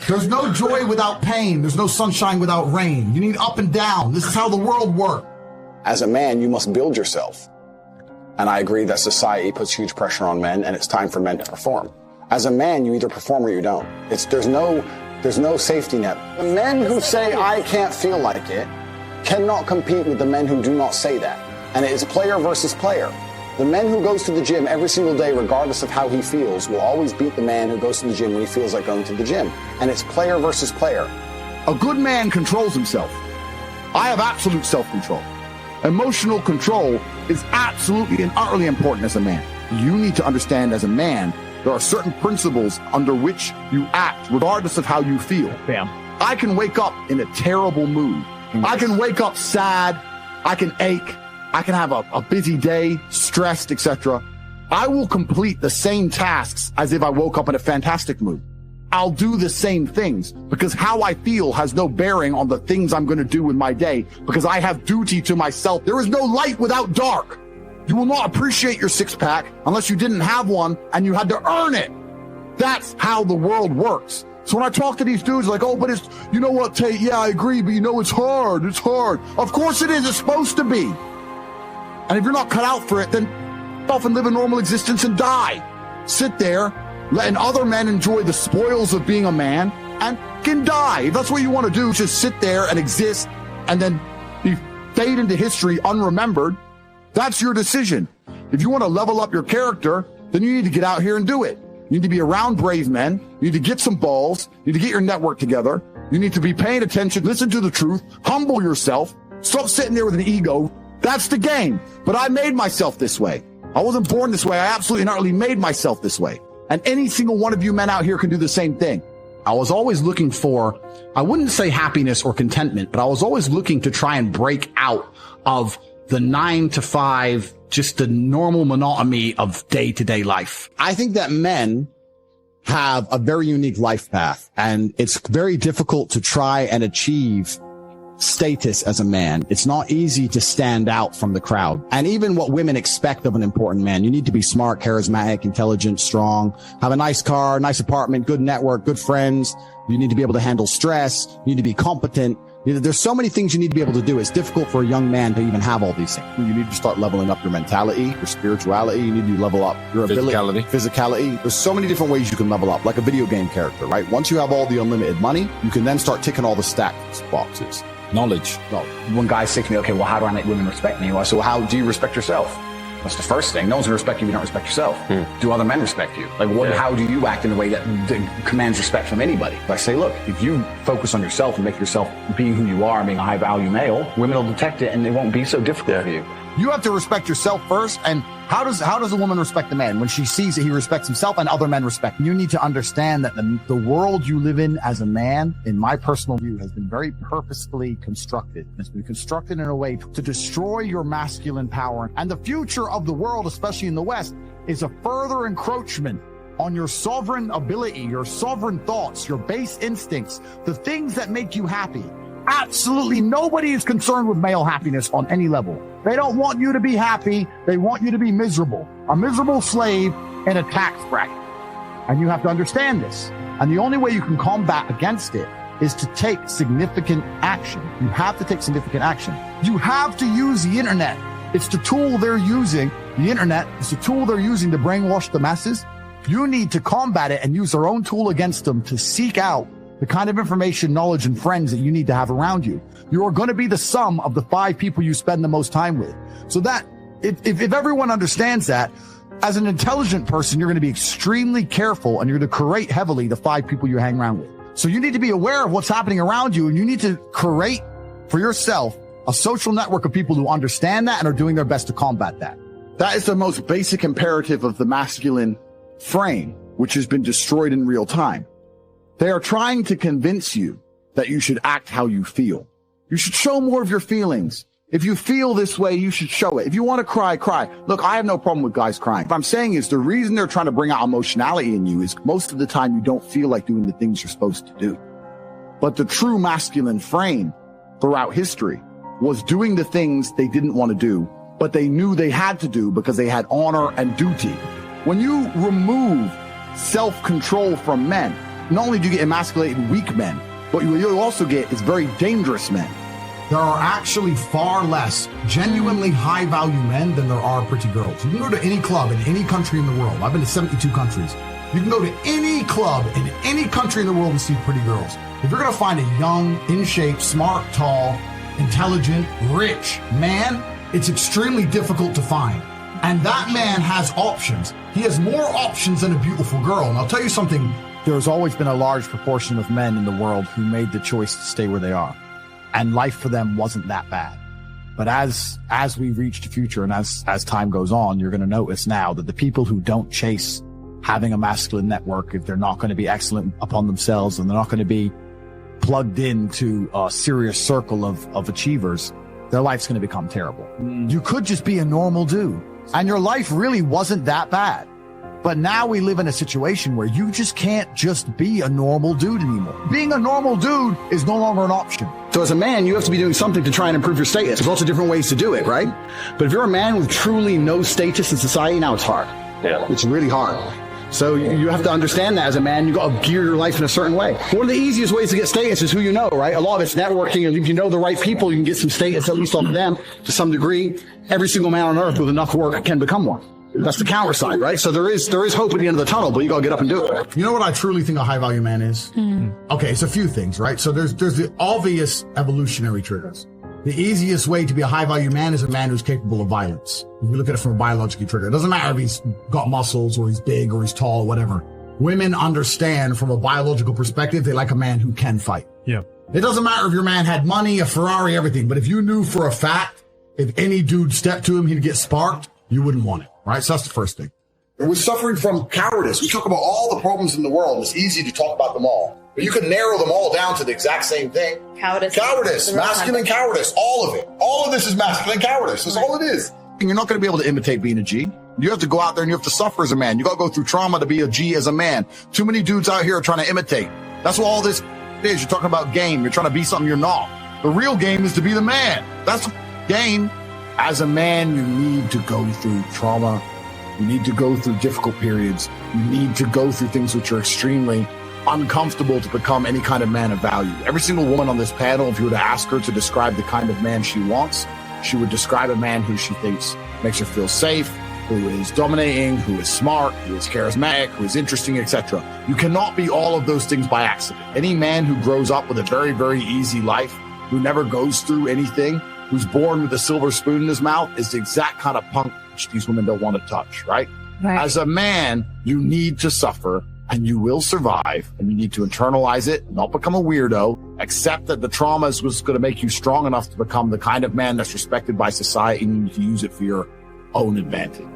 There's no joy without pain. There's no sunshine without rain. You need up and down. This is how the world works. As a man, you must build yourself. And I agree that society puts huge pressure on men, and it's time for men to perform. As a man, you either perform or you don't. There's no safety net. The men who say, I can't feel like it, cannot compete with the men who do not say that. And it is player versus player. The man who goes to the gym every single day, regardless of how he feels, will always beat the man who goes to the gym when he feels like going to the gym. And it's player versus player. A good man controls himself. I have absolute self-control. Emotional control is absolutely and utterly important as a man. You need to understand as a man, there are certain principles under which you act, regardless of how you feel. Bam. I can wake up in a terrible mood. I can wake up sad. I can ache. I can have a busy day, stressed, etc. I will complete the same tasks as if I woke up in a fantastic mood. I'll do the same things because how I feel has no bearing on the things I'm going to do in my day because I have duty to myself. There is no light without dark. You will not appreciate your six-pack unless you didn't have one and you had to earn it. That's how the world works. So when I talk to these dudes like, oh, but it's, you know what, Tate, yeah, I agree, but you know, it's hard. It's hard. Of course it is. It's supposed to be. And if you're not cut out for it, then often live a normal existence and die. Sit there, letting other men enjoy the spoils of being a man and can die. If that's what you want to do, just sit there and exist and then fade into history unremembered. That's your decision. If you want to level up your character, then you need to get out here and do it. You need to be around brave men. You need to get some balls. You need to get your network together. You need to be paying attention, listen to the truth, humble yourself, stop sitting there with an ego. That's the game. But I made myself this way. I wasn't born this way. I absolutely and utterly made myself this way. And any single one of you men out here can do the same thing. I was always looking for, I wouldn't say happiness or contentment, but I was always looking to try and break out of the 9 to 5, just the normal monotony of day-to-day life. I think that men have a very unique life path, and it's very difficult to try and achieve status as a man. It's not easy to stand out from the crowd. And even what women expect of an important man, you need to be smart, charismatic, intelligent, strong, have a nice car, nice apartment, good network, good friends. You need to be able to handle stress. You need to be competent. There's so many things you need to be able to do. It's difficult for a young man to even have all these things. You need to start leveling up your mentality, your spirituality. You need to level up your ability, physicality. There's so many different ways you can level up, like a video game character, right? Once you have all the unlimited money, you can then start ticking all the stats boxes. Knowledge. Well, when guys say to me, okay, well, how do I make women respect me? Well, so how do you respect yourself? That's the first thing. No one's going to respect you if you don't respect yourself. Do other men respect you? Like, how do you act in a way that commands respect from anybody? I say, look, if you focus on yourself and make yourself being who you are, being a high-value male, women will detect it and it won't be so difficult for you. You have to respect yourself first. And how does a woman respect a man? When she sees that he respects himself and other men respect him. You need to understand that the world you live in as a man, in my personal view, has been very purposefully constructed. It's been constructed in a way to destroy your masculine power. And the future of the world, especially in the West, is a further encroachment on your sovereign ability, your sovereign thoughts, your base instincts, the things that make you happy. Absolutely nobody is concerned with male happiness on any level. They don't want you to be happy. They want you to be miserable. A miserable slave in a tax bracket. And you have to understand this. And the only way you can combat against it is to take significant action. You have to take significant action. You have to use the internet. It's the tool they're using. The internet is the tool they're using to brainwash the masses. You need to combat it and use their own tool against them to seek out the kind of information, knowledge, and friends that you need to have around you. You are going to be the sum of the 5 people you spend the most time with. So that, if everyone understands that, as an intelligent person, you're going to be extremely careful and you're going to curate heavily the 5 people you hang around with. So you need to be aware of what's happening around you, and you need to curate for yourself a social network of people who understand that and are doing their best to combat that. That is the most basic imperative of the masculine frame, which has been destroyed in real time. They are trying to convince you that you should act how you feel. You should show more of your feelings. If you feel this way, you should show it. If you want to cry, cry. Look, I have no problem with guys crying. What I'm saying is the reason they're trying to bring out emotionality in you is most of the time you don't feel like doing the things you're supposed to do. But the true masculine frame throughout history was doing the things they didn't want to do, but they knew they had to do because they had honor and duty. When you remove self-control from men, not only do you get emasculated weak men, but what you also get is very dangerous men. There are actually far less genuinely high-value men than there are pretty girls. You can go to any club in any country in the world. I've been to 72 countries. You can go to any club in any country in the world and see pretty girls. If you're going to find a young, in shape, smart, tall, intelligent, rich man, it's extremely difficult to find. And that man has options. He has more options than a beautiful girl. And I'll tell you something. There's always been a large proportion of men in the world who made the choice to stay where they are. And life for them wasn't that bad. But as we reach the future and as time goes on, you're going to notice now that the people who don't chase having a masculine network, if they're not going to be excellent upon themselves and they're not going to be plugged into a serious circle of achievers, their life's going to become terrible. You could just be a normal dude and your life really wasn't that bad. But now we live in a situation where you just can't just be a normal dude anymore. Being a normal dude is no longer an option. So as a man, you have to be doing something to try and improve your status. There's also different ways to do it, right? But if you're a man with truly no status in society, now it's hard. Yeah. It's really hard. So you have to understand that as a man, you got to gear your life in a certain way. One of the easiest ways to get status is who you know, right? A lot of it's networking, and if you know the right people, you can get some status, at least off of them, to some degree. Every single man on earth with enough work can become one. That's the counter side, right? So there is hope at the end of the tunnel, but you got to get up and do it. You know what I truly think a high-value man is? Okay, it's a few things, right? So there's the obvious evolutionary triggers. The easiest way to be a high-value man is a man who's capable of violence. If you look at it from a biological trigger, it doesn't matter if he's got muscles or he's big or he's tall or whatever. Women understand from a biological perspective, they like a man who can fight. Yeah. It doesn't matter if your man had money, a Ferrari, everything, but if you knew for a fact, if any dude stepped to him, he'd get sparked, you wouldn't want it. Right? So that's the first thing. We're suffering from cowardice. We talk about all the problems in the world. It's easy to talk about them all. But you can narrow them all down to the exact same thing. Cowardice, masculine cowardice, all of it. All of this is masculine cowardice. That's all it is. And you're not going to be able to imitate being a G. You have to go out there and you have to suffer as a man. You got to go through trauma to be a G as a man. Too many dudes out here are trying to imitate. That's what all this is. You're talking about game. You're trying to be something you're not. The real game is to be the man. That's the game. As a man, you need to go through trauma. You need to go through difficult periods. You need to go through things which are extremely uncomfortable to become any kind of man of value. Every single woman on this panel, if you were to ask her to describe the kind of man she wants, she would describe a man who she thinks makes her feel safe, who is dominating, who is smart, who is charismatic, who is interesting, etc. You cannot be all of those things by accident. Any man who grows up with a very, very easy life, who never goes through anything, who's born with a silver spoon in his mouth is the exact kind of punk which these women don't want to touch, right? As a man, you need to suffer and you will survive and you need to internalize it, not become a weirdo, accept that the trauma is what's going to make you strong enough to become the kind of man that's respected by society and you need to use it for your own advantage.